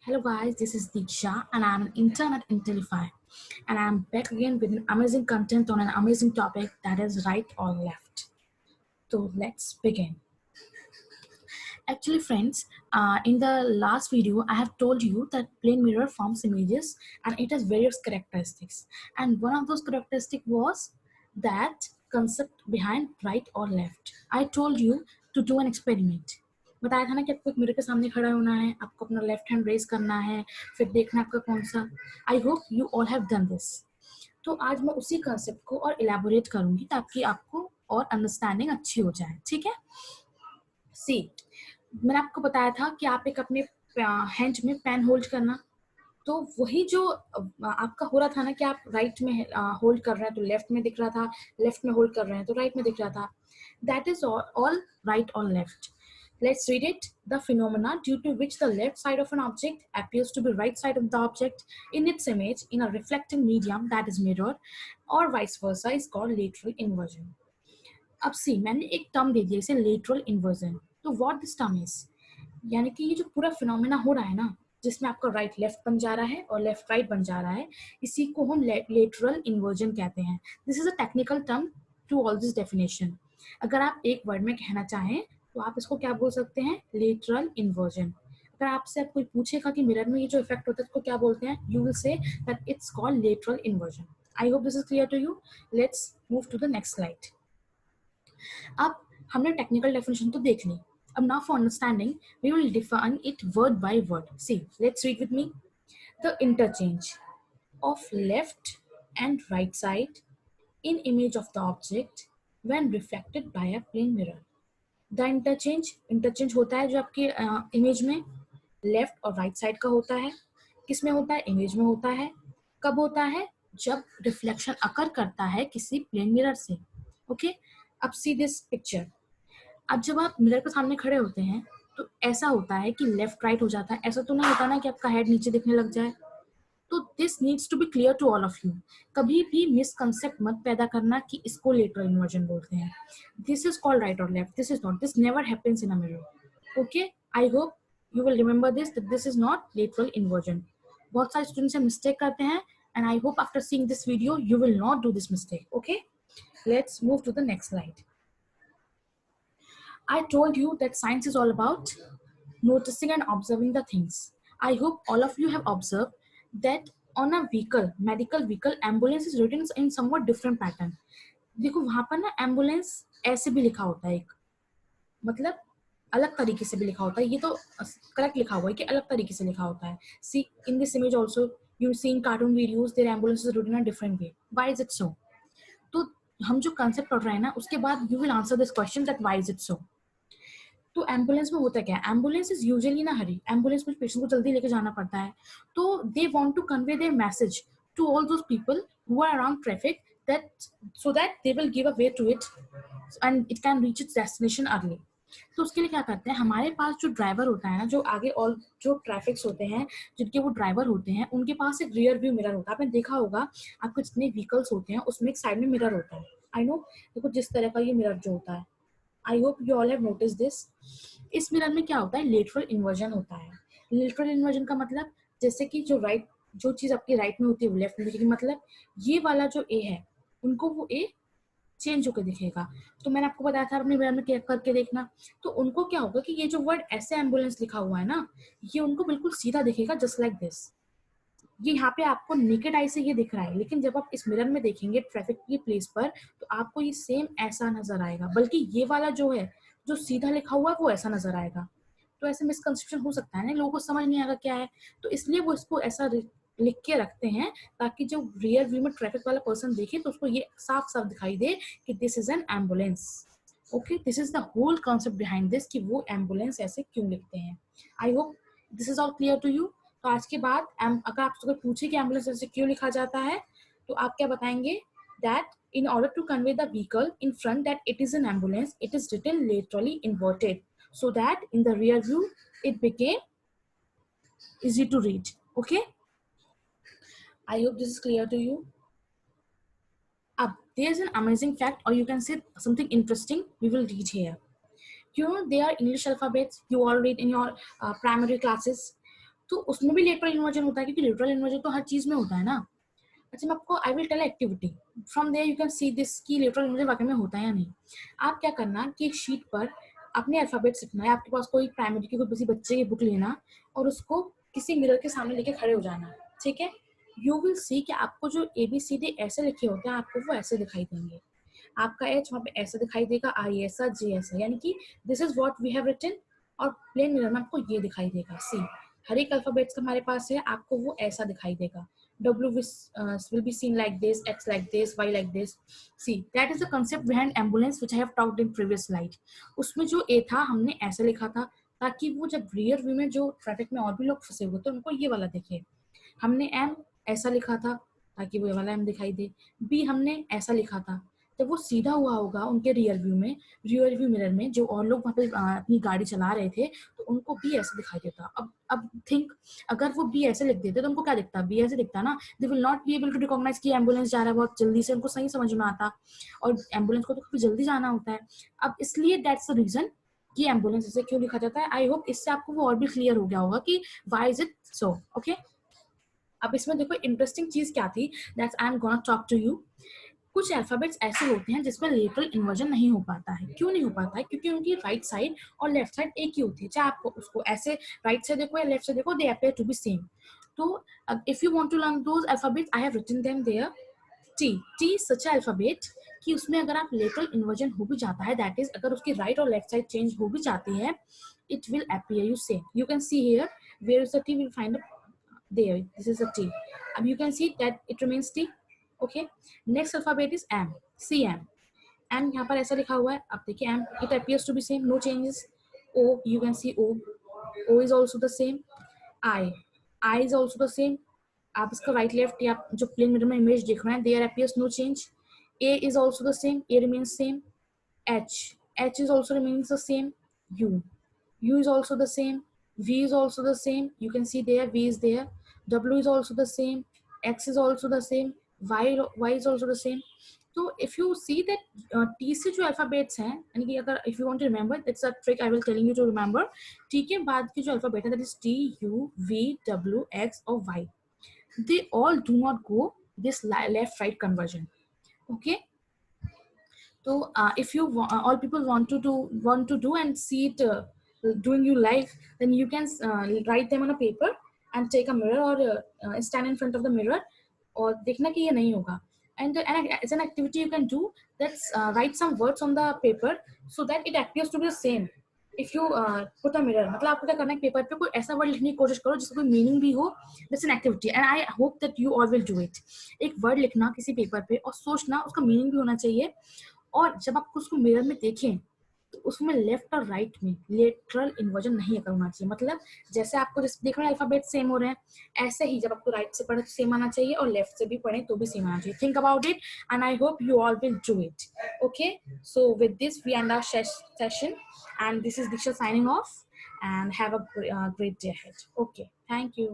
Hello guys, this is Diksha and I'm an intern at Intelify and I'm back again with an amazing content on an amazing topic that is right or left. So let's begin. Actually friends, in the last video I have told you that plane mirror forms images and it has various characteristics, and one of those characteristics was that concept behind right or left. I told you to do an experiment. बताया था ना कि आपको एक mirror के सामने खड़ा होना है, आपको अपना लेफ्ट हैंड रेज करना है, फिर देखना आपका कौन सा. आई hope you all have done this. तो आज मैं उसी कंसेप्ट को और इलेबोरेट करूंगी ताकि आपको और अंडरस्टैंडिंग अच्छी हो जाए. ठीक है. सी, मैंने आपको बताया था कि आप एक अपने हैंड में पेन होल्ड करना, तो वही जो आपका हो रहा था ना कि आप राइट में होल्ड कर रहे हैं तो लेफ्ट में दिख रहा था, लेफ्ट में होल्ड कर रहे हैं तो राइट में दिख रहा था. दैट इज ऑल राइट और left. Let's read it. The phenomena due to which the left side of an object appears to be right side of the object in its image in a reflecting medium, that is mirror, or vice versa, is called lateral inversion. अब सी, मैंने एक term दे दिया इसे lateral inversion. तो what this term is, यानी कि ये जो पूरा फिनोमेना हो रहा है ना, जिसमें आपका राइट लेफ्ट बन जा रहा है और लेफ्ट राइट बन जा रहा है, इसी को हम लेटरल इन्वर्जन कहते हैं. This is a technical term to all this definition. अगर आप एक वर्ड में कहना चाहें तो आप इसको क्या बोल सकते हैं, लेटरल इन्वर्जन. अगर आपसे कोई पूछेगा कि मिरर में ये जो इफेक्ट होता है इसको क्या बोलते हैं, you will say that it's called lateral inversion. I hope this is clear to you. Let's move to the next slide. अब हमने टेक्निकल डेफिनेशन तो देख ली. अब now for understanding we will define it word by word. See, let's read with me. The interchange of left and right side in image of the object when reflected by a plane mirror. The interchange होता है जो आपके image में left और right side का होता है. किस में होता है, इमेज में होता है. कब होता है, जब रिफ्लेक्शन अकर करता है किसी प्लेन मिरर से. ओके. अब सी दिस पिक्चर. अब जब आप मिरर के सामने खड़े होते हैं तो ऐसा होता है कि लेफ्ट राइट हो जाता है. ऐसा तो नहीं होता ना कि आपका हेड नीचे दिखने लग जाए. तो this needs to be clear to all of you. कभी भी मिसकंसेप्ट मत पैदा करना कि इसको लेटरल इन्वर्जन बोलते हैं. दिस इज कॉल्ड राइट और left. This is not, this never happens in a mirror. Okay. I hope you will remember this, that this is not lateral inversion. बहुत सारे स्टूडेंट्स मिस्टेक करते हैं and I hope after seeing this video you will not do this mistake. Okay, let's move to the next slide. I told you that science is all about noticing and observing the things. I hope all of you have observed that on a vehicle, medical vehicle, ambulance is written in somewhat different pattern. देखो वहां पर ना ambulance ऐसे भी लिखा होता है, एक मतलब अलग तरीके से भी लिखा होता है. ये तो करेक्ट लिखा हुआ है कि अलग तरीके से लिखा होता है. See in this image also you see in cartoon videos there ambulance is written in a different way. Why is it so? तो हम जो कंसेप्ट पढ़ रहे हैं ना उसके बाद you will answer this question that why is it so. तो एम्बुलेंस में होता क्या है, एम्बुलेंस इज यूजुअली ना हरी. एम्बुलेंस में पेशेंट को जल्दी लेके जाना पड़ता है, तो they want to convey their message to all those people who are around traffic, that so that they will give a way to it and it can reach its destination early. तो उसके लिए क्या करते हैं, हमारे पास जो driver होता है ना, जो आगे और जो ट्रैफिक्स होते हैं जिनके वो ड्राइवर होते हैं, उनके पास एक रियर व्यू मिरर होता है. आपने देखा होगा आपके जितने व्हीकल्स होते हैं उसमें एक साइड में मिरर होता है. आई नो, देखो जिस तरह का ये मिरर जो होता है, आई hope you all have notice this. इस मिरर में क्या होता है, लेटरल इन्वर्जन होता है. लेटरल इन्वर्जन का मतलब जैसे कि जो चीज आपकी राइट में होती है वो लेफ्ट में दिखेगी. मतलब ये वाला जो ए है उनको वो ए चेंज होकर दिखेगा. तो मैंने आपको बताया था अपने मिरर में क्या करके देखना. तो उनको क्या होगा कि ये जो वर्ड ऐसे एम्बुलेंस लिखा हुआ है ना, ये उनको बिल्कुल सीधा दिखेगा, जस्ट लाइक दिस. ये यहाँ पे आपको नेकेड आई से ये दिख रहा है, लेकिन जब आप इस मिरर में देखेंगे ट्रैफिक की प्लेस पर तो आपको ये सेम ऐसा नजर आएगा, बल्कि ये वाला जो है जो सीधा लिखा हुआ है वो ऐसा नजर आएगा. तो ऐसे मिसकंसेप्शन हो सकता है ना, लोगों को समझ नहीं आएगा क्या है, तो इसलिए वो इसको ऐसा लिख के रखते हैं ताकि जो रियर व्यू में ट्रैफिक वाला पर्सन देखे तो उसको ये साफ साफ दिखाई दे कि this is an ambulance. Okay, this is the whole concept behind this कि वो एम्बुलेंस ऐसे क्यों लिखते हैं. I hope this is all clear to you. तो आज के बाद अगर आपसे कोई पूछे कि एम्बुलेंस ऐसे क्यों लिखा जाता है तो आप क्या बताएंगे, that in order to convey the vehicle in front that it is an ambulance, it is written laterally inverted so that in the rear view it became easy to read. Okay, I hope this is clear to you. There's an amazing fact, or you can say something interesting we will read here. You know, they are English alphabets you all read in your primary classes. तो उसमें भी lateral inversion होता है, क्योंकि lateral inversion तो हर चीज में होता है ना। अच्छा, मैं आपको I will tell activity from there you can see this की लेटरल इन्वर्जन वाकई में होता है या नहीं। आप क्या करना कि एक शीट पर अपने अल्फाबेट्स लिखना है, आपके पास कोई प्राइमरी की कोई किसी बच्चे की बुक लेना और उसको किसी मिरर के सामने लेके खड़े हो जाना, ठीक है। यू विल सी कि आपको जो ABCD ऐसे लिखे होते हैं आपको वो ऐसे दिखाई देंगे। आपका एच वहाँ पे ऐसा दिखाई देगा, आई ऐसा, जे ऐसा, यानी कि this is what we have written. और प्लेन मिरर में आपको ये दिखाई देगा, सी हर एक अल्फाबेट्स हमारे पास है, आपको वो ऐसा दिखाई देगा। W will be seen like this, X like this, Y like this. See, that is the concept behind ambulance which I have talked in previous slide. उसमें जो A था हमने ऐसे लिखा था ताकि वो जब रियर व्यू में जो ट्रैफिक में और भी लोग फंसे हुए तो उनको ये वाला दिखे। हमने M ऐसा लिखा था ताकि वो ये वाला M दिखाई दे। B हमने ऐसा लिखा था, जब वो सीधा हुआ होगा उनके रियर व्यू में, रियर व्यू मिरर में जो और लोग वहाँ पे अपनी गाड़ी चला रहे थे तो उनको भी ऐसे दिखाई देता। अब थिंक, अगर वो बी ऐसे लिख देते तो उनको क्या दिखता, बी ऐसे दिखता ना। They will not be able to recognise कि एम्बुलेंस जा रहा है बहुत जल्दी से, उनको सही समझ में आता, और एम्बुलेंस को तो काफी जल्दी जाना होता है। अब इसलिए दैट्स द रीजन कि एम्बुलेंस इसे क्यों लिखा जाता है। आई होप इससे आपको वो और भी क्लियर हो गया होगा कि why is it so, okay. अब इसमें देखो इंटरेस्टिंग चीज क्या थी, that's I am gonna talk to you. कुछ अल्फाबेट्स ऐसे होते हैं जिसमें लेटरल इन्वर्जन नहीं हो पाता है। क्यों नहीं हो पाता है? क्योंकि उनकी राइट साइड और लेफ्ट साइड एक ही होती है, चाहे आपको उसको ऐसे राइट से देखो या लेफ्ट से देखो, they appear to be same. तो if you want to learn those alphabets I have written them there. T such alphabet कि उसमें अगर आप लेटरल इन्वर्जन हो भी जाता है, दैट इज अगर उसकी राइट और लेफ्ट साइड चेंज हो भी जाती है, it will appear you same. You can see here where is the T, will find there, this is a T. You can see that it remains T. Okay, next alphabet is M, CM। M यहाँ पर ऐसा लिखा हुआ है, अब देखिए M, it appears to be same, no changes। O, you can see O is also the same। I is also the same। आप इसका right left या जो प्लेन मिरर में इमेज देख रहे हैं, there appears no change। A is also the same, A remains same। H is also remains the same। U is also the same। V is also the same, you can see there V is there। W is also the same। X is also the same। Y is also the same। तो if you see that T से जो alphabets हैं, यानी कि अगर if you want to remember, that's a trick I will telling you to remember। T के बाद के जो अल्फाबेट है, that is T, U, V, W, X और Y, they all do not go this left right conversion, okay। So if you all people want to do and see it doing you live, then you can write them on a paper and take a mirror or stand in front of the mirror और देखना कि ये नहीं होगा। And as an activity you can do, that's write some words on the paper so that it appears to be the same। if you put a mirror, मतलब आपको क्या करना है, पेपर पे कोई ऐसा वर्ड लिखने की कोशिश करो जिसका कोई मीनिंग भी हो। That's an activity and I hope that you all will do it. एक वर्ड लिखना किसी पेपर पे और सोचना, उसका मीनिंग भी होना चाहिए, और जब आप उसको मिरर में देखें तो उसमें लेफ्ट और राइट में लेटरल इन्वर्जन नहीं करना चाहिए। मतलब जैसे आपको जैसे देख रहे हैं अल्फाबेट सेम हो रहे हैं, ऐसे ही जब आपको राइट से पढ़े तो सेम आना चाहिए और लेफ्ट से भी पढ़े तो भी सेम आना चाहिए। Think about it and I hope you all will do it, okay. So with this we end our session and this is Diksha signing off and have a great day ahead, okay, thank you।